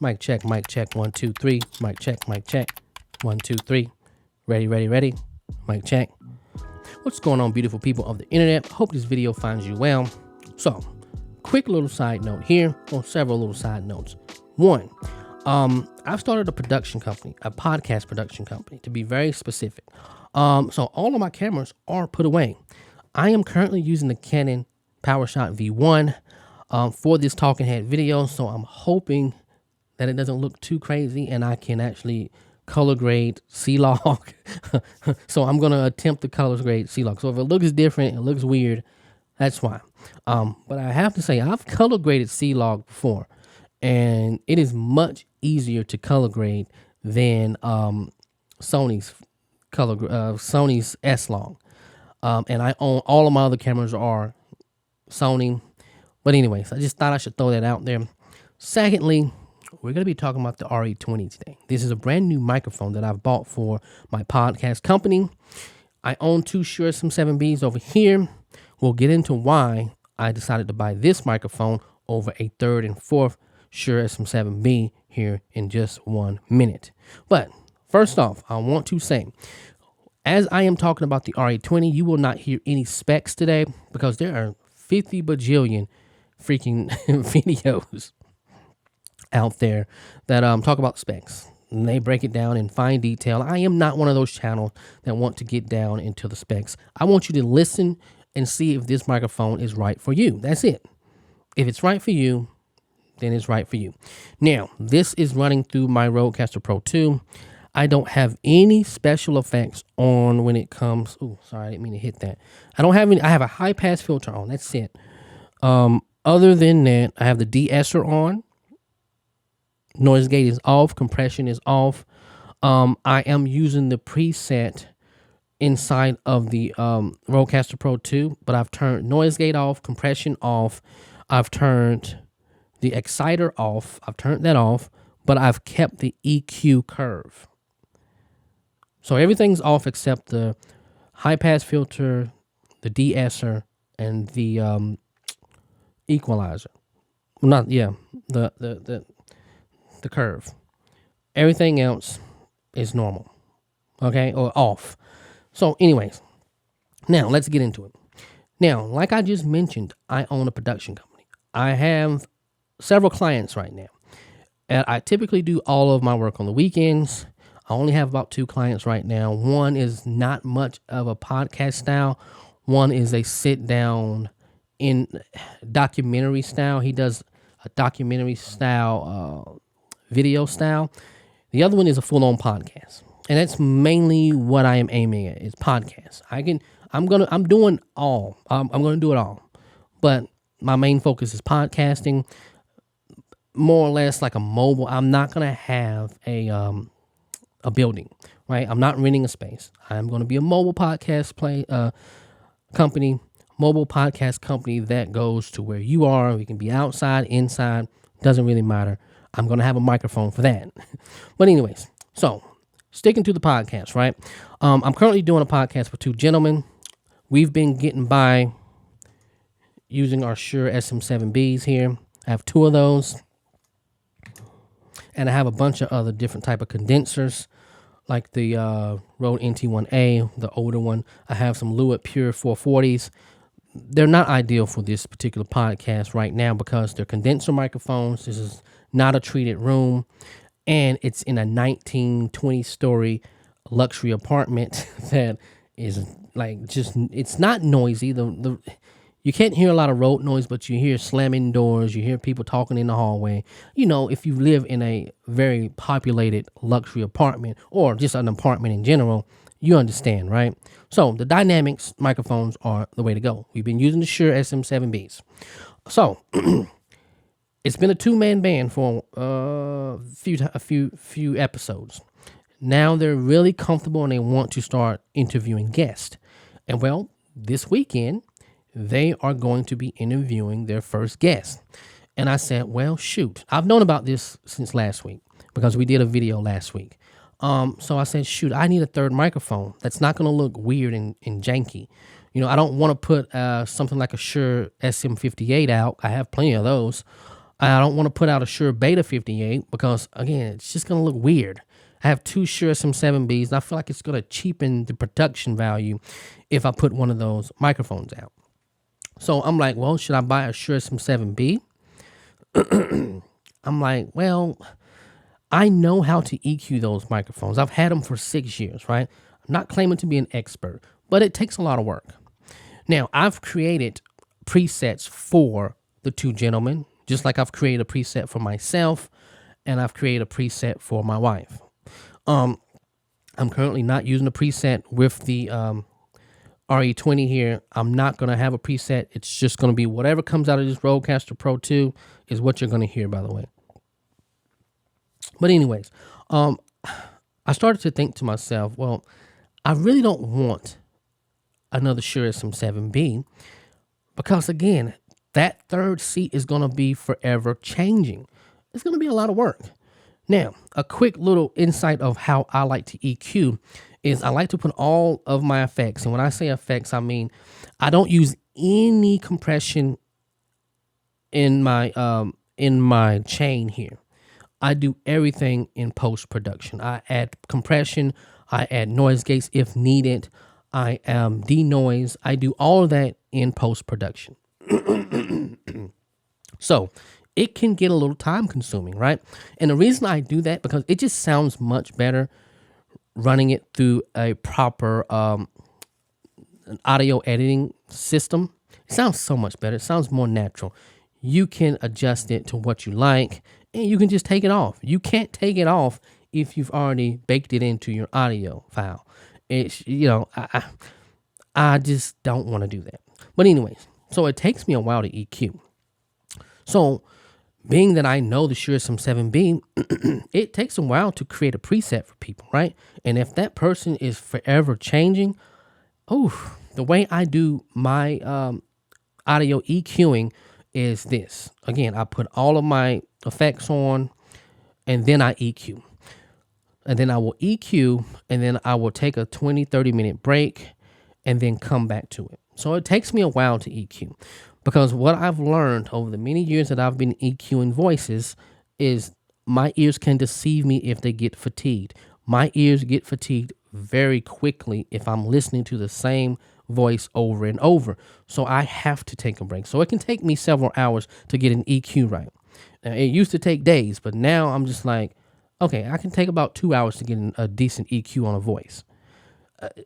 Mic check, 1, 2, 3. Mic check, 1, 2, 3. Ready, ready, ready. Mic check. What's going on, beautiful people of the internet? Hope this video finds you well. So, quick little side note here, or several little side notes. One, I've started a production company, a podcast production company, to be very specific. So all of my cameras are put away. I am currently using the Canon PowerShot V1 for this talking head video, so I'm hoping that it doesn't look too crazy and I can actually color grade C-Log. So I'm going to attempt to color grade C-Log. So if it looks different, it looks weird, that's why. But I have to say, I've color graded C-Log before, and it is much easier to color grade than Sony's S-Log. And I own all of my other cameras are Sony. But anyways, I just thought I should throw that out there. Secondly, we're going to be talking about the RE20 today. This is a brand new microphone that I've bought for my podcast company. I own two Shure Sm7Bs over here. We'll get into why I decided to buy this microphone over a third and fourth Shure Sm7B here in just 1 minute. But first off, I want to say, as I am talking about the RE20, you will not hear any specs today because there are 50 bajillion freaking videos out there that talk about specs. And they break it down in fine detail. I am not one of those channels that want to get down into the specs. I want you to listen and see if this microphone is right for you. That's it. If it's right for you, then it's right for you. Now, this is running through my Rodecaster Pro 2. I don't have any special effects on when it comes. Oh, sorry, I didn't mean to hit that. I don't have any. I have a high pass filter on. That's it. Other than that, I have the de-esser on. Noise gate is off. Compression is off. I am using the preset inside of the Rodecaster Pro 2, but I've turned noise gate off, compression off. I've turned the exciter off. I've turned that off, but I've kept the EQ curve. So everything's off except the high pass filter, the de-esser, and the equalizer. The curve. Everything else is normal, okay, or off. So anyways, now let's get into it. Now, like I just mentioned, I own a production company. I have several clients right now. And I typically do all of my work on the weekends. I only have about 2 clients right now. One is not much of a podcast style. One is a sit down in documentary style. He does a documentary style video style. The other one is a full-on podcast, and that's mainly what I am aiming at, is podcasts. I'm doing all. I'm gonna do it all, but my main focus is podcasting, more or less like a mobile. I'm not gonna have a building, right? I'm not renting a space. I'm gonna be a mobile podcast company, mobile podcast company that goes to where you are. We can be outside, inside, doesn't really matter. I'm going to have a microphone for that. But anyways, so sticking to the podcast, right? I'm currently doing a podcast with 2 gentlemen. We've been getting by using our Shure SM7Bs here. I have 2 of those. And I have a bunch of other different type of condensers, like the Rode NT1A, the older one. I have some Lewitt Pure 440s. They're not ideal for this particular podcast right now because they're condenser microphones. This is not a treated room, and it's in a 19-20-story luxury apartment that is like it's not noisy. You can't hear a lot of road noise, but you hear slamming doors, you hear people talking in the hallway. You know, if you live in a very populated luxury apartment or just an apartment in general, you understand, right? So the Dynamics microphones are the way to go. We've been using the Shure SM7Bs. So it's been a 2-man band for a few episodes. Now they're really comfortable and they want to start interviewing guests. And well, this weekend they are going to be interviewing their first guest. And I said, well, shoot, I've known about this since last week because we did a video last week. So I said, shoot, I need a third microphone that's not going to look weird and janky. You know, I don't want to put something like a Shure SM58 out. I have plenty of those. I don't want to put out a Shure Beta 58 because, again, it's just going to look weird. I have two Shure Sm7Bs, and I feel like it's going to cheapen the production value if I put one of those microphones out. So I'm like, well, should I buy a Shure Sm7B? I'm like, well, I know how to EQ those microphones. I've had them for 6 years, right? I'm not claiming to be an expert, but it takes a lot of work. Now, I've created presets for the two gentlemen, just like I've created a preset for myself, and I've created a preset for my wife. I'm currently not using a preset with the RE20 here. I'm not going to have a preset. It's just going to be whatever comes out of this Rodecaster Pro 2 is what you're going to hear, by the way. But anyways, I started to think to myself, well, I really don't want another Shure Sm7B because, again, that third seat is going to be forever changing. It's going to be a lot of work. Now, a quick little insight of how I like to EQ is I like to put all of my effects. And when I say effects, I mean I don't use any compression in my chain here. I do everything in post-production. I add compression, I add noise gates if needed, I denoise. I do all of that in post-production. So it can get a little time consuming, right? And the reason I do that, because it just sounds much better running it through a proper audio editing system. It sounds so much better. It sounds more natural. You can adjust it to what you like, and you can just take it off. You can't take it off if you've already baked it into your audio file. It's, I just don't want to do that. But anyways, so it takes me a while to EQ. So being that I know the Shure Sm7B, it takes a while to create a preset for people, right? And if that person is forever changing, the way I do my audio EQing is this. Again, I put all of my effects on, and then I EQ. And then I will EQ, and then I will take a 20, 30-minute break, and then come back to it. So it takes me a while to EQ. Because what I've learned over the many years that I've been EQing voices is my ears can deceive me if they get fatigued. My ears get fatigued very quickly if I'm listening to the same voice over and over. So I have to take a break. So it can take me several hours to get an EQ right. Now, it used to take days, but now I'm just like, okay, I can take about 2 hours to get a decent EQ on a voice.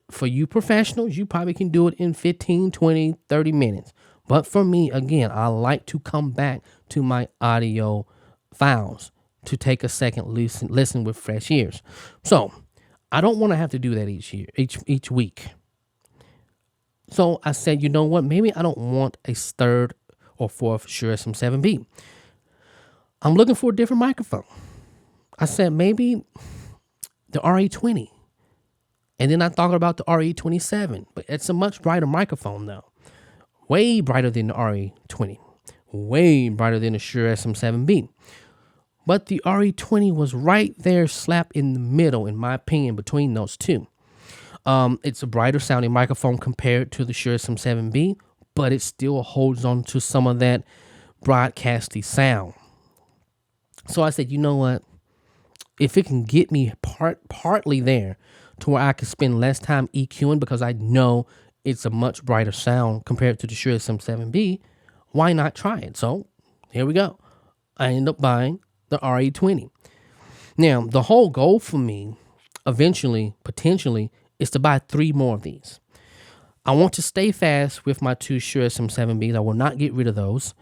For you professionals, you probably can do it in 15, 20, 30 minutes. But for me, again, I like to come back to my audio files to take a second listen with fresh ears. So I don't want to have to do that each week. So I said, you know what? Maybe I don't want a third or fourth Shure Sm7B. I'm looking for a different microphone. I said maybe the RE20. And then I thought about the RE27, but it's a much brighter microphone though. Way brighter than the RE20. Way brighter than the Shure Sm7B. But the RE20 was right there, slap in the middle, in my opinion, between those two. It's a brighter sounding microphone compared to the Shure Sm7B, but it still holds on to some of that broadcasty sound. So I said, you know what? If it can get me partly there to where I can spend less time EQing because I know it's a much brighter sound compared to the Shure Sm7B, why not try it? So here we go. I end up buying the RE20. Now, the whole goal for me eventually, potentially, is to buy 3 more of these. I want to stay fast with my 2 Shure Sm7Bs. I will not get rid of those,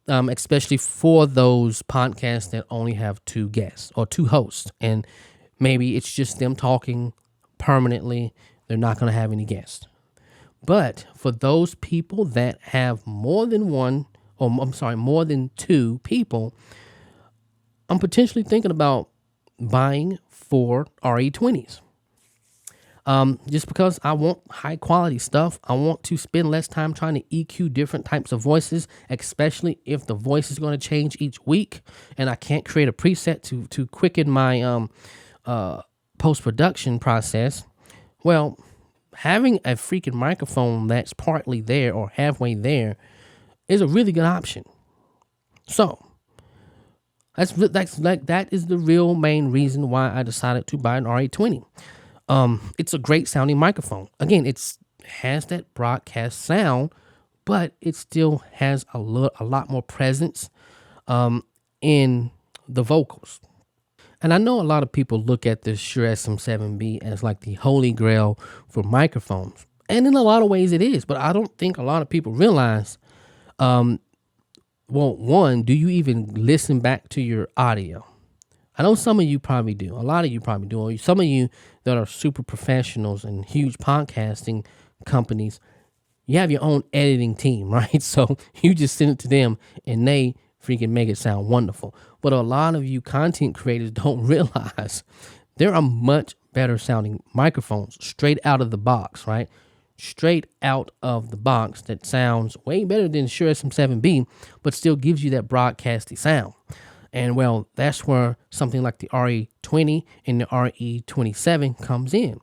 especially for those podcasts that only have 2 guests or 2 hosts. And maybe it's just them talking permanently. They're not going to have any guests. But for those people that have more than 2 people, I'm potentially thinking about buying 4 RE20s. Just because I want high quality stuff. I want to spend less time trying to EQ different types of voices, especially if the voice is going to change each week and I can't create a preset to quicken my post-production process. Well, having a freaking microphone that's partly there or halfway there is a really good option. So That is the real main reason why I decided to buy an RA20. It's a great sounding microphone. Again, it's has that broadcast sound, but it still has a lot more presence in the vocals. And I know a lot of people look at this Shure SM7B as like the holy grail for microphones. And in a lot of ways it is, but I don't think a lot of people realize, well, one, do you even listen back to your audio? I know some of you probably do. A lot of you probably do. Or some of you that are super professionals and huge podcasting companies, you have your own editing team, right? So you just send it to them and they freaking make it sound wonderful. But a lot of you content creators don't realize there are much better sounding microphones straight out of the box, right? Straight out of the box that sounds way better than Shure SM7B, but still gives you that broadcasty sound. And well, that's where something like the RE20 and the RE27 comes in.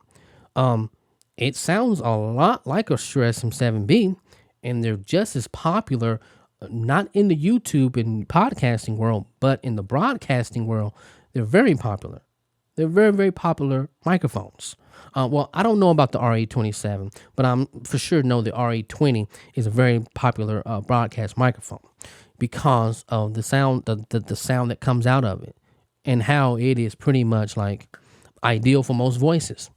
It sounds a lot like a Shure SM7B, and they're just as popular, not in the YouTube and podcasting world, but in the broadcasting world, they're very popular. They're very, very popular microphones. Well, I don't know about the RE27, but I'm for sure know the RE20 is a very popular broadcast microphone because of the sound, the sound that comes out of it, and how it is pretty much like ideal for most voices.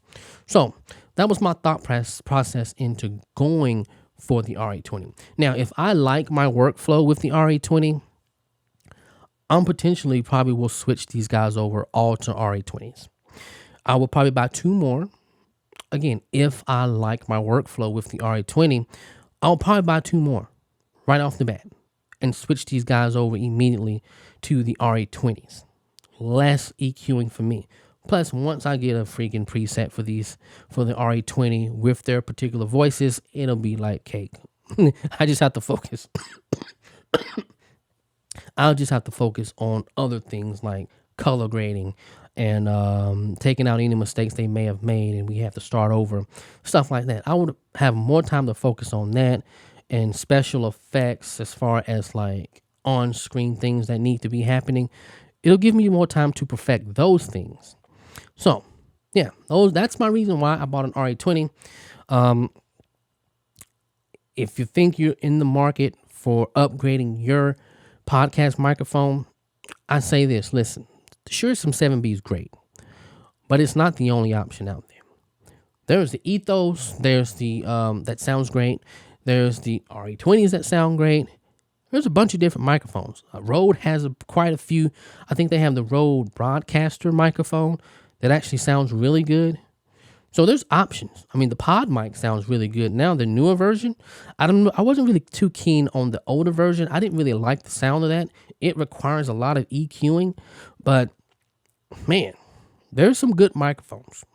So that was my thought process into going for the RE20. Now, if I like my workflow with the RE20, I'm potentially probably will switch these guys over all to RE20s. I will probably buy 2 more. Again, if I like my workflow with the RE20, I'll probably buy 2 more right off the bat and switch these guys over immediately to the RE20s. Less EQing for me. Plus, once I get a freaking preset for the RE20 with their particular voices, it'll be like cake. I just have to focus. I'll just have to focus on other things like color grading and taking out any mistakes they may have made, and we have to start over, stuff like that. I would have more time to focus on that and special effects as far as like on-screen things that need to be happening. It'll give me more time to perfect those things. So, yeah, that's my reason why I bought an RE20. If you think you're in the market for upgrading your podcast microphone, I say this, listen, the Shure Sm7B is great, but it's not the only option out there. There's the Ethos, there's the that sounds great, there's the RE20s that sound great. There's a bunch of different microphones. Rode has quite a few. I think they have the Rode Broadcaster microphone that actually sounds really good. So there's options. I mean, the pod mic sounds really good. Now the newer version, I wasn't really too keen on the older version. I didn't really like the sound of that. It requires a lot of EQing, but man, there's some good microphones.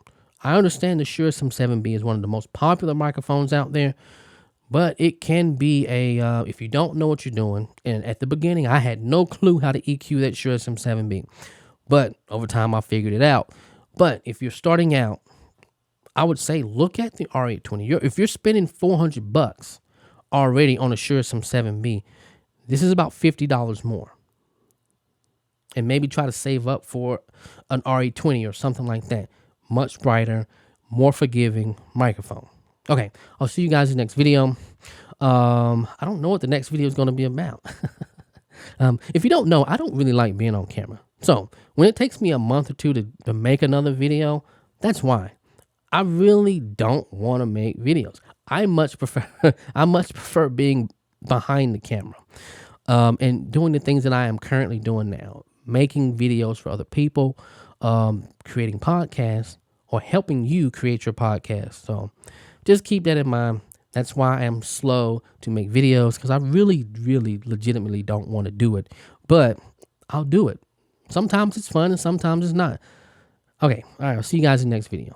I understand the Shure Sm7B is one of the most popular microphones out there, but it can be if you don't know what you're doing, and at the beginning, I had no clue how to EQ that Shure Sm7B, but over time, I figured it out. But if you're starting out, I would say look at the RE20. If you're spending $400 already on a Shure Sm7B, this is about $50 more. And maybe try to save up for an RE20 or something like that. Much brighter, more forgiving microphone. Okay, I'll see you guys in the next video. I don't know what the next video is going to be about. If you don't know, I don't really like being on camera. So when it takes me a month or two to make another video, that's why. I really don't want to make videos. I much prefer being behind the camera and doing the things that I am currently doing now, making videos for other people, creating podcasts, or helping you create your podcast. So just keep that in mind. That's why I am slow to make videos, because I really, really legitimately don't want to do it, but I'll do it. Sometimes it's fun and sometimes it's not. Okay, all right, I'll see you guys in the next video.